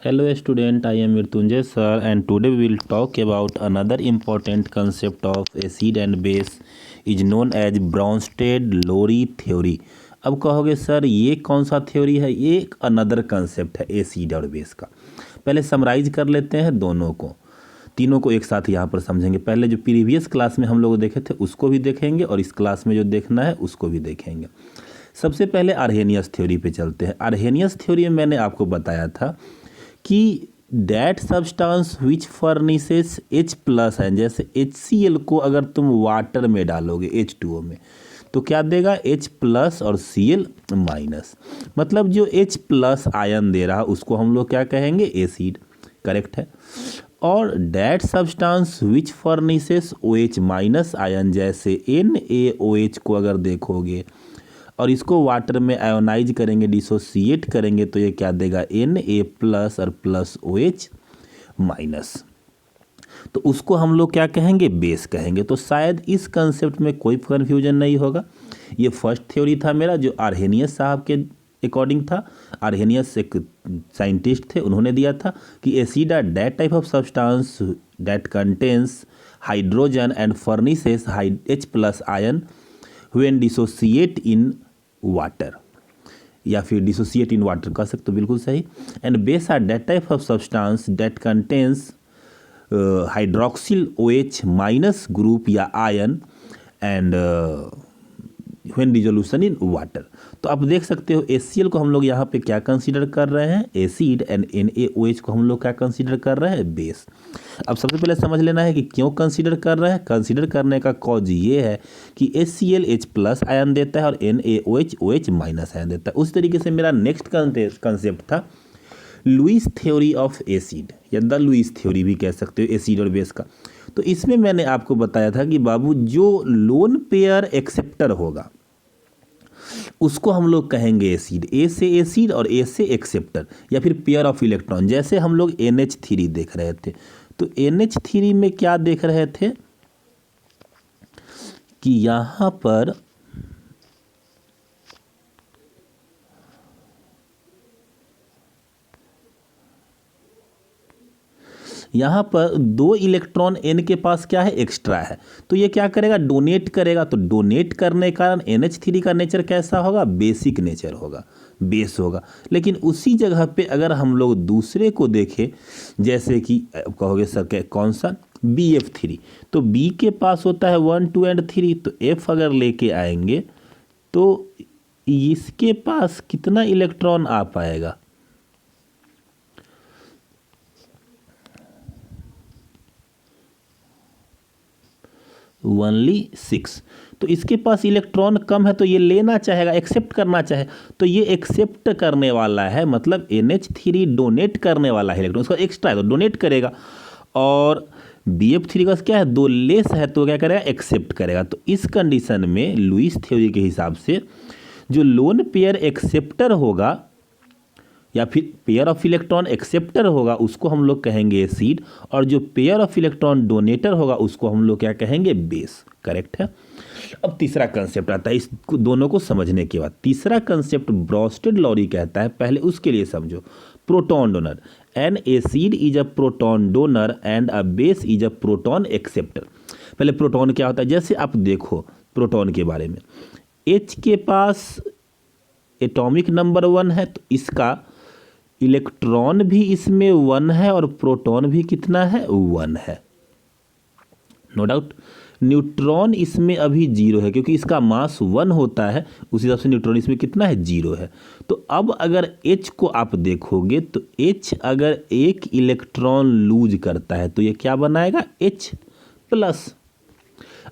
Hello student, I am Mrityunjay sir and today we will talk about another important concept of acid and base is known as Bronsted-Lowry theory। अब कहोगे sir ये कौन सा theory है? ये एक another concept है acid और बेस का। पहले समराइज कर लेते हैं दोनों को, तीनों को एक साथ यहाँ पर समझेंगे। पहले जो प्रीवियस क्लास में हम लोग देखे थे उसको भी देखेंगे और इस क्लास में जो देखना है उसको भी देखेंगे। सबसे पहले आर्हेनियस थ्योरी पे चलते हैं। आर्हेनियस थ्योरी में मैंने आपको बताया था कि that substance which furnishes H plus है, जैसे HCl को अगर तुम वाटर में डालोगे H2O में तो क्या देगा? H प्लस और Cl माइनस, मतलब जो H प्लस आयन दे रहा उसको हम लोग क्या कहेंगे? एसिड। करेक्ट है। और that substance which furnishes OH minus ion, जैसे NaOH को अगर देखोगे और इसको वाटर में आयोनाइज करेंगे, डिसोसिएट करेंगे तो ये क्या देगा? Na प्लस और प्लस OH माइनस, तो उसको हम लोग क्या कहेंगे? बेस कहेंगे। तो शायद इस कंसेप्ट में कोई कन्फ्यूजन नहीं होगा। ये फर्स्ट थ्योरी था मेरा जो आर्हेनियस साहब के अकॉर्डिंग था। आर्हेनियस एक साइंटिस्ट थे, उन्होंने दिया था कि acid are that type of substance that contains hydrogen and furnishes H plus ion when dissociate in water, या फिर डिसोसिएट इन वाटर कह सकते हो, बिल्कुल सही। And base are that type of substance that contains hydroxyl OH minus group या ion and when dissolution in water. तो आप देख सकते हो HCl को हम लोग यहाँ पे क्या कंसीडर कर रहे हैं? एसिड। एंड NaOH को हम लोग क्या कंसीडर कर रहे हैं? बेस। अब सबसे पहले समझ लेना है कि क्यों कंसीडर कर रहे हैं। कंसीडर करने का कॉज ये है कि HCl H प्लस आयन देता है और NaOH OH माइनस आयन देता है। उस तरीके से मेरा नेक्स्ट कंसेप्ट था लुईस थ्योरी ऑफ एसिड, या द लुईस थ्योरी भी कह सकते हो एसिड और बेस का। तो इसमें मैंने आपको बताया था कि बाबू जो लोन पेयर एक्सेप्टर होगा उसको हम लोग कहेंगे एसिड। ए से एसिड और ए से एक्सेप्टर, या फिर पेयर ऑफ इलेक्ट्रॉन। जैसे हम लोग NH3 देख रहे थे, तो NH3 में क्या देख रहे थे कि यहाँ पर दो इलेक्ट्रॉन N के पास क्या है? एक्स्ट्रा है। तो ये क्या करेगा? डोनेट करेगा। तो डोनेट करने के कारण NH3 का नेचर कैसा होगा? बेसिक नेचर होगा, बेस होगा। लेकिन उसी जगह पे अगर हम लोग दूसरे को देखें, जैसे कि कहोगे सर कौन सा? BF3। तो B के पास होता है 1 2 एंड 3, तो F अगर लेके आएंगे तो इसके पास कितना इलेक्ट्रॉन आ पाएगा? ओनली 6। तो इसके पास इलेक्ट्रॉन कम है तो ये लेना चाहेगा, एक्सेप्ट करना चाहे, तो ये एक्सेप्ट करने वाला है, मतलब NH3 डोनेट करने वाला है इलेक्ट्रॉन, उसका एक्स्ट्रा है तो डोनेट करेगा। और BF3 का क्या है? 2 लेस है तो क्या करेगा? एक्सेप्ट करेगा। तो इस कंडीशन में लुईस थ्योरी के हिसाब से जो लोन पेयर एक्सेप्टर होगा या फिर पेयर ऑफ इलेक्ट्रॉन एक्सेप्टर होगा उसको हम लोग कहेंगे एसिड, और जो पेयर ऑफ इलेक्ट्रॉन डोनेटर होगा उसको हम लोग क्या कहेंगे? बेस। करेक्ट है। अब तीसरा कंसेप्ट आता है इस दोनों को समझने के बाद। तीसरा कंसेप्ट ब्रोस्टेड-लॉरी कहता है, पहले उसके लिए समझो। Proton donor, N acid is a proton donor and a base is a proton acceptor. पहले प्रोटॉन क्या होता है, जैसे आप देखो प्रोटॉन के बारे में, H के पास एटॉमिक नंबर 1 है तो इसका इलेक्ट्रॉन भी इसमें 1 है और प्रोटॉन भी कितना है? 1 है, नो डाउट। न्यूट्रॉन इसमें अभी 0 है क्योंकि इसका मास 1 होता है, उस हिसाब से न्यूट्रॉन इसमें कितना है? 0 है। तो अब अगर H को आप देखोगे तो H अगर एक इलेक्ट्रॉन लूज करता है तो ये क्या बनाएगा? H plus.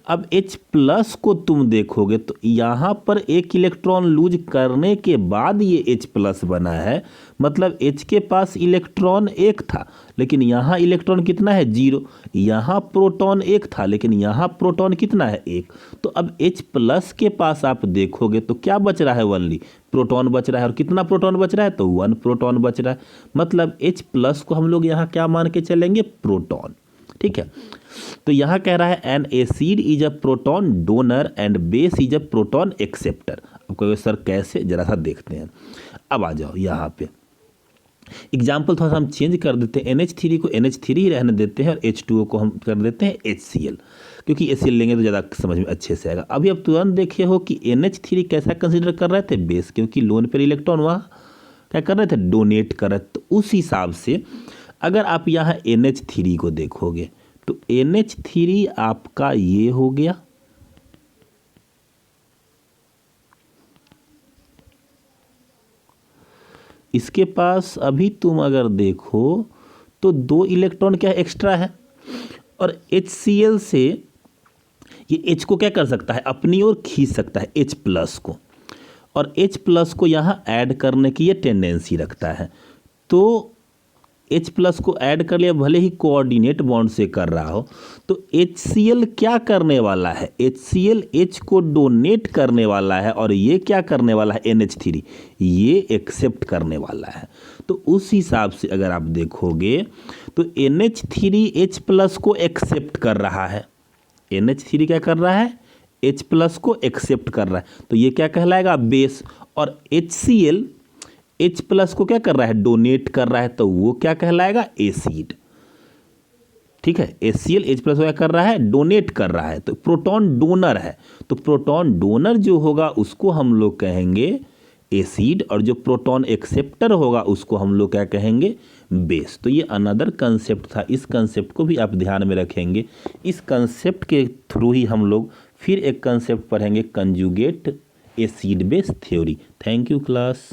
अब H प्लस को तुम देखोगे तो यहाँ पर एक इलेक्ट्रॉन लूज करने के बाद ये H प्लस बना है, मतलब H के पास इलेक्ट्रॉन 1 था लेकिन यहाँ इलेक्ट्रॉन कितना है? 0। यहाँ प्रोटॉन 1 था लेकिन यहाँ प्रोटॉन कितना है? 1। तो अब H प्लस के पास आप देखोगे तो क्या बच रहा है? ओनली प्रोटॉन बच रहा है। और कितना प्रोटॉन बच रहा है? तो 1 प्रोटॉन बच रहा है। मतलब H प्लस को हम लोग यहाँ क्या मान के चलेंगे? प्रोटॉन। ठीक है। तो यहाँ कह रहा है N acid is a proton donor and base is a proton acceptor. अब कहोगे सर कैसे? जरा सा देखते हैं। अब आ जाओ यहाँ पे, एग्जाम्पल थोड़ा सा हम चेंज कर देते हैं, NH3 को NH3 ही रहने देते हैं और H2O को हम कर देते हैं HCl, क्योंकि HCl लेंगे तो ज़्यादा समझ में अच्छे से आएगा। अभी आप तुरंत देखे हो कि NH3 कैसा कंसिडर कर रहे थे, बेस, क्योंकि लोन पेयर इलेक्ट्रॉन वहाँ क्या कर रहे थे, डोनेट कर रहे थे। तो उस हिसाब से अगर आप यहाँ NH3 को देखोगे तो NH3 आपका ये हो गया, इसके पास अभी तुम अगर देखो तो 2 इलेक्ट्रॉन क्या एक्स्ट्रा है, और HCl से ये H को क्या कर सकता है, अपनी ओर खींच सकता है H प्लस को, और H प्लस को यहाँ ऐड करने की ये टेंडेंसी रखता है। तो H प्लस को ऐड कर लिया, भले ही कोऑर्डिनेट बॉन्ड से कर रहा हो, तो HCl क्या करने वाला है, HCl H को डोनेट करने वाला है, और ये क्या करने वाला है, NH3 ये एक्सेप्ट करने वाला है। तो उस हिसाब से अगर आप देखोगे तो NH3 H प्लस को एक्सेप्ट कर रहा है, NH3 क्या कर रहा है, H प्लस को एक्सेप्ट कर रहा है, तो ये क्या कहलाएगा, बेस। और HCl H प्लस को क्या कर रहा है, डोनेट कर रहा है, तो वो क्या कहलाएगा, एसिड। ठीक है, HCl H प्लस को क्या कर रहा है, डोनेट कर रहा है, तो प्रोटॉन डोनर है। तो प्रोटॉन डोनर जो होगा उसको हम लोग कहेंगे एसिड, और जो प्रोटॉन एक्सेप्टर होगा उसको हम लोग क्या कहेंगे, बेस। तो ये अनदर कंसेप्ट था, इस कंसेप्ट को भी आप ध्यान में रखेंगे। इस कंसेप्ट के थ्रू ही हम लोग फिर एक कंसेप्ट पढ़ेंगे, conjugate acid base theory. Thank you class.